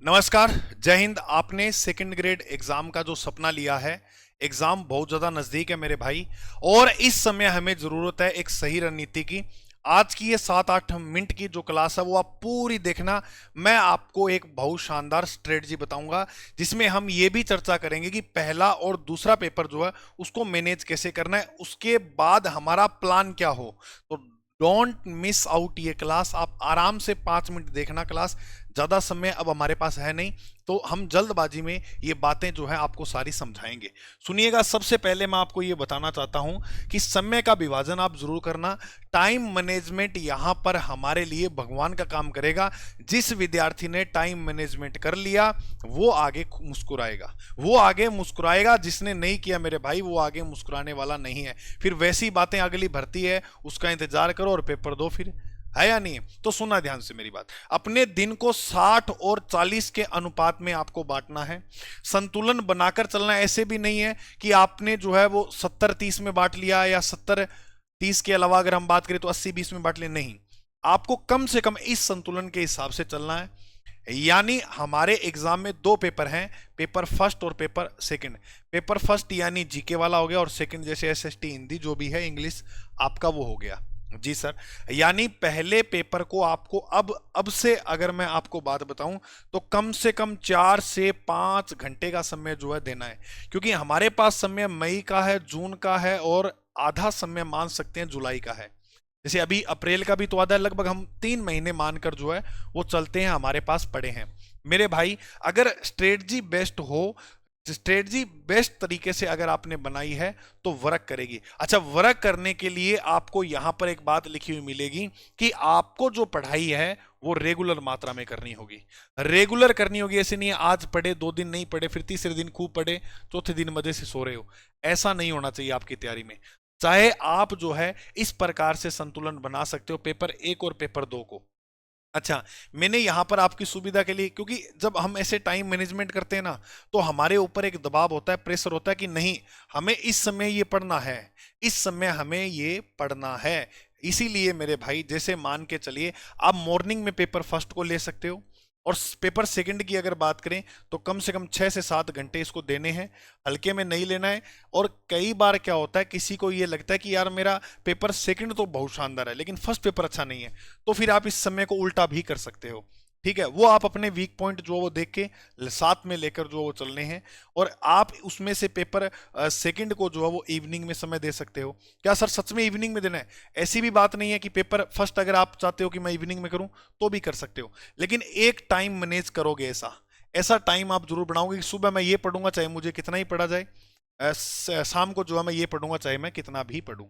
नमस्कार। जय हिंद। आपने सेकंड ग्रेड एग्जाम का जो सपना लिया है, एग्जाम बहुत ज्यादा नजदीक है मेरे भाई। और इस समय हमें जरूरत है एक सही रणनीति की। आज की ये 7-8 मिनट की जो क्लास है वो आप पूरी देखना। मैं आपको एक बहुत शानदार स्ट्रेटजी बताऊंगा जिसमें हम ये भी चर्चा करेंगे कि पहला और दूसरा पेपर जो है उसको मैनेज कैसे करना है, उसके बाद हमारा प्लान क्या हो। तो डोंट मिस आउट ये क्लास। आप आराम से 5 मिनट देखना क्लास। ज्यादा समय अब हमारे पास है नहीं, तो हम जल्दबाजी में ये बातें जो है आपको सारी समझाएंगे। सुनिएगा, सबसे पहले मैं आपको ये बताना चाहता हूं कि समय का विभाजन आप जरूर करना। टाइम मैनेजमेंट यहां पर हमारे लिए भगवान का काम करेगा। जिस विद्यार्थी ने टाइम मैनेजमेंट कर लिया वो आगे मुस्कुराएगा, वो आगे मुस्कुराएगा। जिसने नहीं किया मेरे भाई वो आगे मुस्कुराने वाला नहीं है। फिर वैसी बातें अगली भर्ती है उसका इंतजार करो और पेपर दो, फिर है या नहीं। तो सुनना ध्यान से मेरी बात। अपने दिन को 60 और 40 के अनुपात में आपको बांटना है, संतुलन बनाकर चलना है। ऐसे भी नहीं है कि आपने जो है वो 70-30 में बांट लिया, या 70-30 के अलावा अगर हम बात करें तो 80-20 में बांट ले। नहीं, आपको कम से कम इस संतुलन के हिसाब से चलना है। यानी हमारे एग्जाम में दो पेपर हैं, पेपर फर्स्ट और पेपर सेकंड। पेपर फर्स्ट यानी जीके वाला हो गया, और सेकंड जैसे एसएसटी हिंदी जो भी है इंग्लिश आपका वो हो गया। जी सर। यानी पहले पेपर को आपको अब से अगर मैं आपको बात बताऊं तो कम से कम 4 से 5 घंटे का समय जो है देना है, क्योंकि हमारे पास समय मई का है, जून का है, और आधा समय मान सकते हैं जुलाई का है। जैसे अभी अप्रैल का भी तो आधा है, लगभग हम 3 महीने मानकर जो है वो चलते हैं, हमारे पास पड़े हैं मेरे भाई। अगर स्ट्रेटजी बेस्ट हो, स्ट्रेटजी बेस्ट तरीके से अगर आपने बनाई है तो वर्क करेगी। अच्छा, वर्क करने के लिए आपको यहां पर एक बात लिखी हुई मिलेगी कि आपको जो पढ़ाई है वो रेगुलर मात्रा में करनी होगी। रेगुलर करनी होगी, ऐसे नहीं है आज पढ़े 2 दिन नहीं पढ़े फिर तीसरे दिन खूब पढ़े चौथे दिन मजे से सो रहे हो। ऐसा नहीं होना चाहिए आपकी तैयारी में। चाहे आप जो है इस प्रकार से संतुलन बना सकते हो पेपर 1 और पेपर 2 को। अच्छा, मैंने यहां पर आपकी सुविधा के लिए, क्योंकि जब हम ऐसे टाइम मैनेजमेंट करते हैं ना तो हमारे ऊपर एक दबाव होता है, प्रेशर होता है कि नहीं हमें इस समय ये पढ़ना है, इस समय हमें ये पढ़ना है। इसीलिए मेरे भाई, जैसे मान के चलिए आप मॉर्निंग में पेपर फर्स्ट को ले सकते हो, और पेपर सेकंड की अगर बात करें तो कम से कम 6 से 7 घंटे इसको देने हैं, हल्के में नहीं लेना है। और कई बार क्या होता है, किसी को ये लगता है कि यार मेरा पेपर सेकंड तो बहुत शानदार है लेकिन फर्स्ट पेपर अच्छा नहीं है, तो फिर आप इस समय को उल्टा भी कर सकते हो। ठीक है, वो आप अपने वीक पॉइंट जो वो देख के साथ में लेकर जो वो चलने हैं, और आप उसमें से पेपर सेकंड को जो है वो इवनिंग में समय दे सकते हो। क्या सर सच में इवनिंग में देना है? ऐसी भी बात नहीं है कि पेपर फर्स्ट अगर आप चाहते हो कि मैं इवनिंग में करूं तो भी कर सकते हो, लेकिन एक टाइम मैनेज करोगे। ऐसा ऐसा टाइम आप जरूर बनाओगे कि सुबह मैं ये पढ़ूंगा चाहे मुझे कितना ही पढ़ा जाए, शाम को जो है मैं ये पढ़ूंगा चाहे मैं कितना भी पढ़ूं।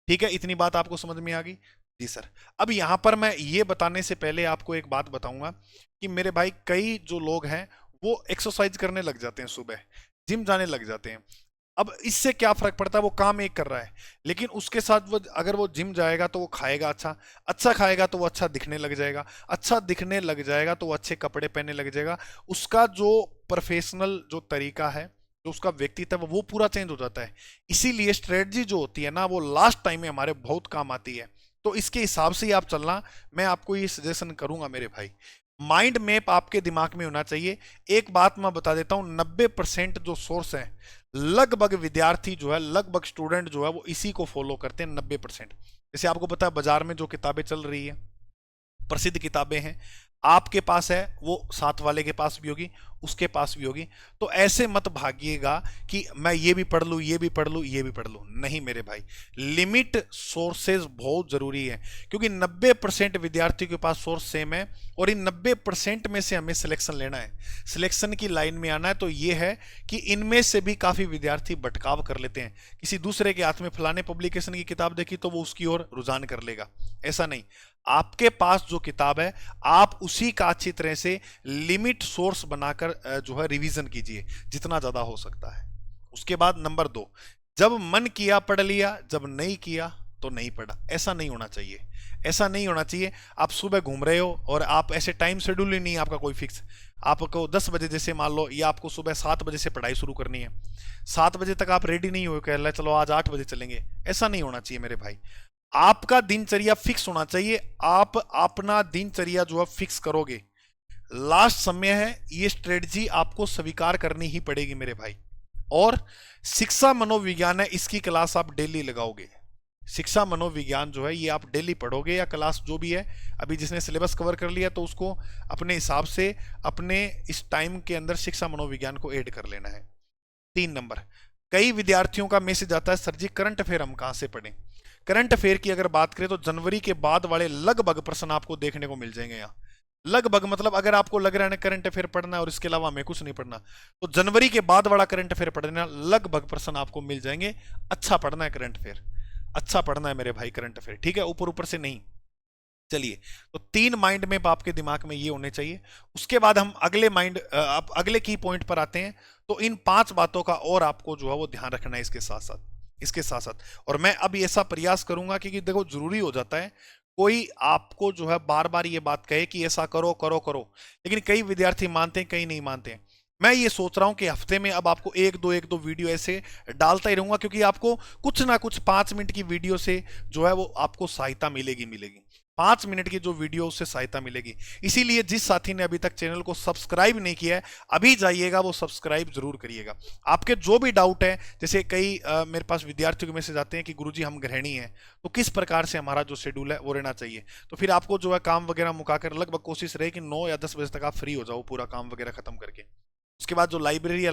ठीक है, इतनी बात आपको समझ में आ गई? जी सर। अब यहां पर मैं ये बताने से पहले आपको एक बात बताऊंगा कि मेरे भाई कई जो लोग हैं वो एक्सरसाइज करने लग जाते हैं, सुबह जिम जाने लग जाते हैं। अब इससे क्या फर्क पड़ता है, वो काम एक कर रहा है, लेकिन उसके साथ वो अगर वो जिम जाएगा तो वो खाएगा अच्छा, अच्छा खाएगा तो वो अच्छा दिखने लग जाएगा, अच्छा दिखने लग जाएगा तो वो अच्छे कपड़े पहनने लग जाएगा। उसका जो प्रोफेशनल जो तरीका है, जो उसका व्यक्तित्व वो पूरा चेंज हो जाता है। इसीलिए स्ट्रेटजी जो होती है ना वो लास्ट टाइम में हमारे बहुत काम आती है। तो इसके हिसाब से ही आप चलना, मैं आपको ये सजेशन करूंगा मेरे भाई। माइंड मैप आपके दिमाग में होना चाहिए। एक बात मैं बता देता हूं, 90% जो सोर्स है, लगभग विद्यार्थी जो है, लगभग स्टूडेंट जो है वो इसी को फॉलो करते हैं 90%। जैसे आपको पता है बाजार में जो किताबें चल रही है, प्रसिद्ध किताबें हैं, आपके पास है वो साथ वाले के पास भी होगी, उसके पास भी होगी। तो ऐसे मत भागिएगा कि मैं ये भी पढ़ लूं, ये भी पढ़ लूं, ये भी पढ़ लूं। नहीं मेरे भाई, लिमिट सोर्सेज बहुत जरूरी है, क्योंकि 90% विद्यार्थियों के पास सोर्स सेम है, और इन 90% में से हमें सिलेक्शन लेना है, सिलेक्शन की लाइन में आना है। तो ये है कि इनमें से भी काफी विद्यार्थी भटकाव कर लेते हैं, किसी दूसरे के हाथ में फलाने पब्लिकेशन की किताब देखी तो वो उसकी ओर रुझान कर लेगा। ऐसा नहीं, आपके पास जो किताब है आप उसी का अच्छी तरह से लिमिट सोर्स बनाकर जो है रिवीजन कीजिए जितना ज्यादा हो सकता है। उसके बाद नंबर 2, जब मन किया पढ़ लिया, जब नहीं किया तो नहीं पढ़ा। ऐसा नहीं होना चाहिए, ऐसा नहीं होना चाहिए। आप सुबह घूम रहे हो और आप ऐसे टाइम शेड्यूल ही नहीं है आपका कोई फिक्स, आपको 10 बजे जैसे मान लो, या आपको सुबह 7 बजे से पढ़ाई शुरू करनी है, 7 बजे तक आप रेडी नहीं हो, कह चलो आज 8 बजे चलेंगे। ऐसा नहीं होना चाहिए मेरे भाई। आपका दिनचर्या फिक्स होना चाहिए। आप अपना दिनचर्या जो है फिक्स करोगे, लास्ट समय है, ये स्ट्रेटजी आपको स्वीकार करनी ही पड़ेगी मेरे भाई। और शिक्षा मनोविज्ञान है, इसकी क्लास आप डेली लगाओगे। शिक्षा मनोविज्ञान जो है ये आप डेली पढ़ोगे, या क्लास जो भी है, अभी जिसने सिलेबस कवर कर लिया तो उसको अपने हिसाब से अपने इस टाइम के अंदर शिक्षा मनोविज्ञान को ऐड कर लेना है। 3 नंबर, कई विद्यार्थियों का मैसेज आता है, सर जी करंट अफेयर हम कहां से पढ़ें। करंट अफेयर की अगर बात करें तो जनवरी के बाद वाले लगभग प्रश्न आपको देखने को मिल जाएंगे यहाँ। लगभग मतलब अगर आपको लग रहा है ना करंट अफेयर पढ़ना है और इसके अलावा हमें कुछ नहीं पढ़ना, तो जनवरी के बाद वाला करंट अफेयर पढ़ना, लगभग प्रश्न आपको मिल जाएंगे। अच्छा पढ़ना है करंट अफेयर, अच्छा पढ़ना है मेरे भाई करंट अफेयर, ठीक है, ऊपर ऊपर से नहीं। चलिए, तो 3 माइंड मैप आपके दिमाग में ये होने चाहिए। उसके बाद हम अगले की पॉइंट पर आते हैं। तो इन 5 बातों का और आपको जो है वो ध्यान रखना है इसके साथ साथ। और मैं अब ऐसा प्रयास करूंगा, क्योंकि देखो जरूरी हो जाता है, कोई आपको जो है बार बार ये बात कहे कि ऐसा करो करो करो, लेकिन कई विद्यार्थी मानते हैं, कई नहीं मानते हैं। मैं ये सोच रहा हूं कि हफ्ते में अब आपको एक दो वीडियो ऐसे डालता ही रहूंगा, क्योंकि आपको कुछ ना कुछ 5 मिनट की वीडियो से जो है वो आपको सहायता मिलेगी। 5 मिनट की जो वीडियो, उससे सहायता मिलेगी। इसीलिए जिस साथी ने अभी तक चैनल को सब्सक्राइब नहीं किया है, अभी जाइएगा वो सब्सक्राइब जरूर करिएगा। आपके जो भी डाउट है, जैसे कई मेरे पास विद्यार्थियों के मैसेज आते हैं कि गुरुजी हम गृहिणी हैं, तो किस प्रकार से हमारा जो शेड्यूल है वो रहना चाहिए। तो फिर आपको जो है काम वगैरह मुकाकर लगभग कोशिश रहे कि 9 या 10 बजे तक आप फ्री हो जाओ, पूरा काम वगैरह खत्म करके। उसके बाद जो लाइब्रेरी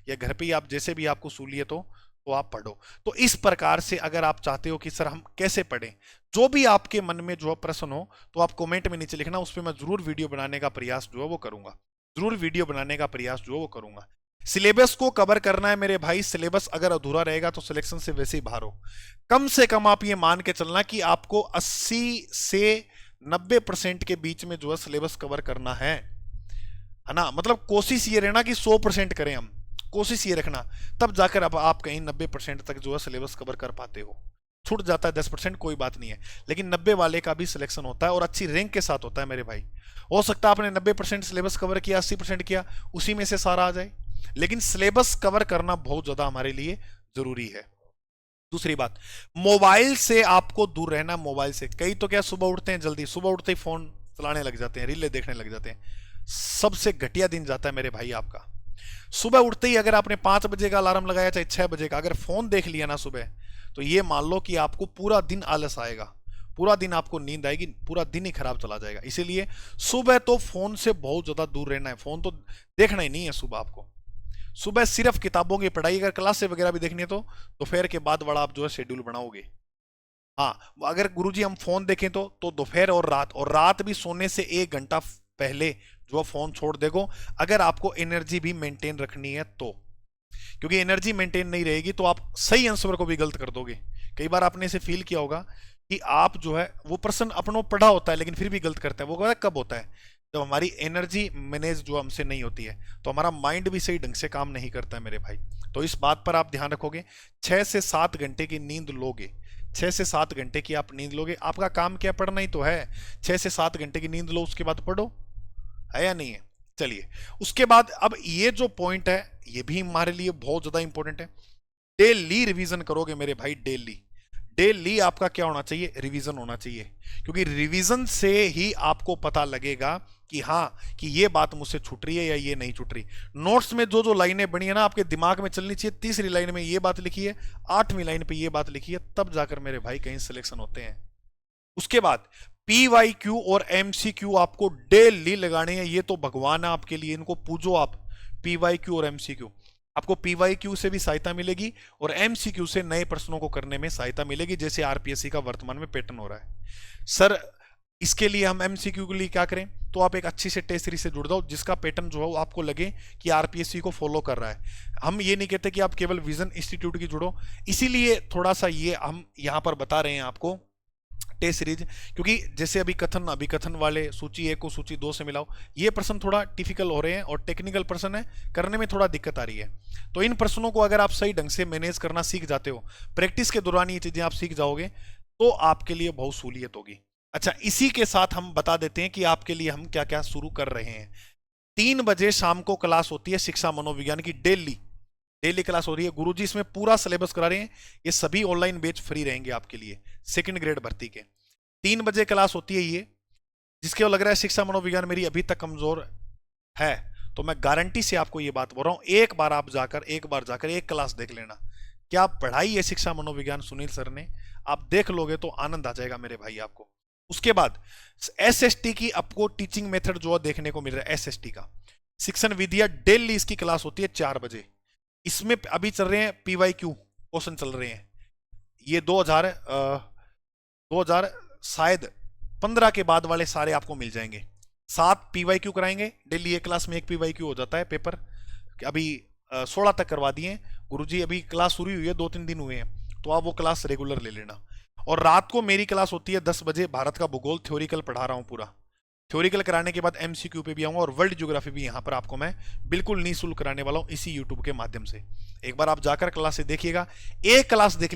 या घर पे ही आप जैसे भी आपको सहूलियत हो तो आप पढ़ो। तो इस प्रकार से अगर आप चाहते हो कि सर हम कैसे पढ़ें, जो भी आपके मन में जो प्रश्न हो तो आप कमेंट में नीचे लिखना, उस पर मैं जरूर वीडियो बनाने का प्रयास जो है वो करूंगा। सिलेबस को कवर करना है मेरे भाई। सिलेबस अगर अधूरा रहेगा तो सिलेक्शन से वैसे ही बाहर हो। कम से कम आप ये मान के चलना कि आपको 80 से 90% के बीच में जो है सिलेबस कवर करना है ना। मतलब कोशिश ये रहना कि 100% करें हम, कोशिश ये रखना, तब जाकर अब आप कहीं 90% तक जो है सिलेबस कवर कर पाते हो। छूट जाता है 10%, कोई बात नहीं है, लेकिन 90 वाले का भी सिलेक्शन होता है और अच्छी रैंक के साथ होता है मेरे भाई। हो सकता है आपने 90% सिलेबस कवर किया, 80% किया, उसी में से सारा आ जाए, लेकिन सिलेबस कवर करना बहुत ज्यादा हमारे लिए जरूरी है। दूसरी बात, मोबाइल से आपको दूर रहना। मोबाइल से कई तो क्या सुबह उठते हैं जल्दी, सुबह उठते ही फोन चलाने लग जाते हैं, रीलें देखने लग जाते हैं। सबसे घटिया दिन जाता है मेरे भाई आपका। सुबह उठते ही अगर आपने 5 बजे का अलार्म लगाया, चाहे 6 बजे का, अगर फोन देख लिया ना सुबह, तो ये मान लो कि आपको पूरा दिन आलस आएगा, पूरा दिन आपको नींद आएगी, पूरा दिन ही खराब चला जाएगा। इसीलिए सुबह तो फोन से बहुत ज्यादा दूर रहना है। फोन तो देखना ही नहीं है सुबह आपको। सुबह सिर्फ किताबों की पढ़ाई, अगर क्लासे वगैरह भी देखनी है तो दोपहर के बाद वाला आप जो है शेड्यूल बनाओगे। हाँ, अगर गुरुजी हम फोन देखें तो दोपहर और रात भी सोने से 1 घंटा पहले जो फोन छोड़ देगो, अगर आपको एनर्जी भी मेंटेन रखनी है तो। क्योंकि एनर्जी मेंटेन नहीं रहेगी तो आप सही आंसर को भी गलत कर दोगे। कई बार आपने इसे फील किया होगा कि आप जो है वो पर्सन अपनों पढ़ा होता है लेकिन फिर भी गलत करता है। वो कब होता है? जब हमारी एनर्जी मैनेज जो हमसे नहीं होती है, तो हमारा माइंड भी सही ढंग से काम नहीं करता है मेरे भाई। तो इस बात पर आप ध्यान रखोगे। 6 से 7 घंटे की नींद लोगे, 6 से 7 घंटे की आप नींद लोगे। आपका काम क्या, पढ़ना ही तो है। 6 से 7 घंटे की नींद लो, उसके बाद पढ़ो, है या नहीं है? चलिए, उसके बाद अब ये जो पॉइंट है ये भी हमारे लिए बहुत ज्यादा इंपॉर्टेंट है। डेली रिवीजन करोगे मेरे भाई, डेली आपका क्या होना चाहिए? रिवीजन होना चाहिए। क्योंकि रिवीजन से ही आपको पता लगेगा कि हाँ, कि ये बात मुझसे छूट रही है या ये नहीं छूट रही। नोट्स में जो जो लाइनें बनी है ना, आपके दिमाग में चलनी चाहिए। 3री लाइन में ये बात लिखी है, 8वीं लाइन पे ये बात लिखी है, तब जाकर मेरे भाई कहीं सिलेक्शन होते हैं। उसके बाद PYQ और MCQ आपको डेली लगाने हैं। ये तो भगवान है आपके लिए, इनको पूजो आप। PYQ और MCQ, आपको PYQ से भी सहायता मिलेगी और MCQ से नए प्रश्नों को करने में सहायता मिलेगी, जैसे RPSC का वर्तमान में पैटर्न हो रहा है। सर इसके लिए हम MCQ के लिए क्या करें? तो आप एक अच्छी से टेस्ट सीरीज से जुड़ जाओ, जिसका पैटर्न जो है वो आपको लगे कि RPSC को फॉलो कर रहा है। हम ये नहीं कहते कि आप केवल विजन इंस्टीट्यूट की जुड़ो, इसीलिए थोड़ा सा ये हम यहां पर बता रहे हैं आपको टेस्ट सीरीज। क्योंकि जैसे अभिकथन वाले सूची 1 को सूची 2 से मिलाओ, ये प्रश्न थोड़ा टिपिकल हो रहे हैं और टेक्निकल प्रश्न है, करने में थोड़ा दिक्कत आ रही है। तो इन प्रश्नों को अगर आप सही ढंग से मैनेज करना सीख जाते हो, प्रैक्टिस के दौरान ये चीजें आप सीख जाओगे, तो आपके लिए बहुत सहूलियत होगी। अच्छा, इसी के साथ हम बता देते हैं कि आपके लिए हम क्या क्या शुरू कर रहे हैं। 3 बजे शाम को क्लास होती है शिक्षा मनोविज्ञान की, डेली क्लास हो रही है। गुरुजी इसमें पूरा सिलेबस करा रहे हैं। ये सभी ऑनलाइन बैच फ्री रहेंगे आपके लिए, 2nd ग्रेड भर्ती के। 3 बजे क्लास होती है ये। जिसके लग रहा है शिक्षा मनोविज्ञान मेरी अभी तक कमजोर है, तो मैं गारंटी से आपको ये बात बोल रहा हूं, एक बार जाकर एक क्लास देख लेना। क्या पढ़ाई है शिक्षा मनोविज्ञान सुनील सर ने, आप देख लोगे तो आनंद आ जाएगा मेरे भाई आपको। उसके बाद एसएसटी की आपको टीचिंग मेथड जो है देखने को मिल रहा है, एसएसटी का शिक्षण विधिया, डेली इसकी क्लास होती है 4 बजे। इसमें अभी चल रहे हैं पीवाईक्यू क्वेश्चन चल रहे हैं, ये 2000 शायद 15 के बाद वाले सारे आपको मिल जाएंगे। 7 पीवाईक्यू कराएंगे डेली, एक क्लास में एक पीवाईक्यू हो जाता है पेपर। अभी 16 तक करवा दिए गुरुजी, अभी क्लास शुरू हुई है, 2-3 दिन हुए हैं, तो आप वो क्लास रेगुलर ले लेना। और रात को मेरी क्लास होती है 10 बजे, भारत का भूगोल थ्योरिकल पढ़ा रहा हूँ पूरा। थ्योरिकल कराने के बाद एमसीक्यू पे भी आऊंगा, और वर्ल्ड ज्योग्राफी भी यहाँ पर आपको मैं बिल्कुल निःशुल्क कराने वाला हूँ इसी यूट्यूब के माध्यम से। एक बार आप जाकर क्लास से देखिएगा, एक क्लास देख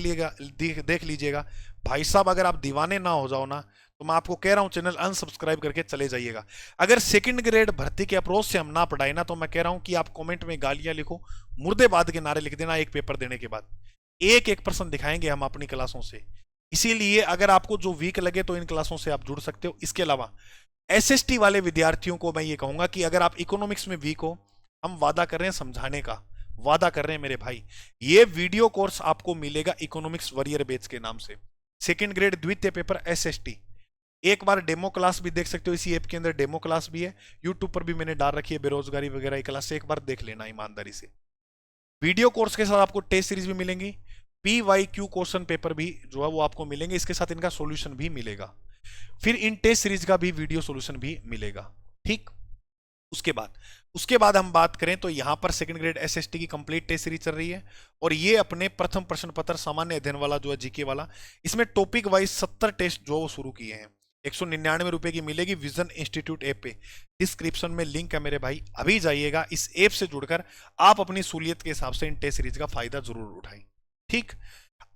लीजिएगा भाई साहब। अगर आप दीवाने ना हो जाओ ना, तो मैं आपको कह रहा हूँ चैनल अनसब्सक्राइब करके चले जाइएगा। अगर सेकंड ग्रेड भर्ती के अप्रोच से हम ना पढ़ाए ना, तो मैं कह रहा हूँ कि आप कमेंट में गालियां लिखो, मुर्देबाद के नारे लिख देना। एक पेपर देने के बाद एक पर्सन दिखाएंगे हम अपनी क्लासों से। इसीलिए अगर आपको जो वीक लगे तो इन क्लासों से आप जुड़ सकते हो। इसके अलावा एसएसटी वाले विद्यार्थियों को मैं ये कहूंगा कि अगर आप इकोनॉमिक्स में वीक हो, हम वादा कर रहे हैं समझाने का, वादा कर रहे हैं मेरे भाई। ये वीडियो कोर्स आपको मिलेगा इकोनॉमिक्स वॉरियर बैच के नाम से, सेकंड ग्रेड द्वितीय पेपर एसएसटी। एक बार डेमो क्लास भी देख सकते हो, इसी ऐप के अंदर डेमो क्लास भी है, यूट्यूब पर भी मैंने डाल रखी है, बेरोजगारी वगैरह की क्लास से एक बार देख लेना ईमानदारी से। वीडियो कोर्स के साथ आपको टेस्ट सीरीज भी मिलेंगी, पीवाईक्यू क्वेश्चन पेपर भी जो है वो आपको मिलेंगे, इसके साथ इनका सॉल्यूशन भी मिलेगा, फिर इन टेस्ट सीरीज का भी वीडियो सॉल्यूशन भी मिलेगा। ठीक, उसके बाद हम बात करें तो यहां पर सेकंड ग्रेड एसएसटी की कंप्लीट टेस्ट सीरीज चल रही है, और ये अपने प्रथम प्रश्न पत्र सामान्य अध्ययन वाला जो है जीके वाला, इसमें टॉपिक वाइज 70 टेस्ट जो वो शुरू किए हैं। 199 रुपए की मिलेगी विजन इंस्टीट्यूट ऐप पे, डिस्क्रिप्शन में लिंक है मेरे भाई, अभी जाइएगा इस ऐप से जुड़कर आप अपनी सहूलियत के हिसाब से इन टेस्ट सीरीज का फायदा जरूर उठाएं। ठीक,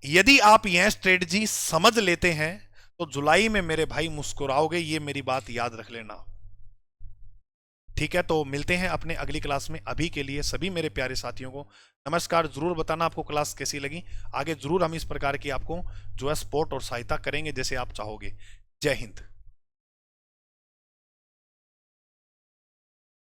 यदि आप यह स्ट्रेटजी समझ लेते हैं तो जुलाई में मेरे भाई मुस्कुराओगे, ये मेरी बात याद रख लेना। ठीक है, तो मिलते हैं अपने अगली क्लास में। अभी के लिए सभी मेरे प्यारे साथियों को नमस्कार। जरूर बताना आपको क्लास कैसी लगी, आगे जरूर हम इस प्रकार की आपको जो है सपोर्ट और सहायता करेंगे जैसे आप चाहोगे। जय हिंद।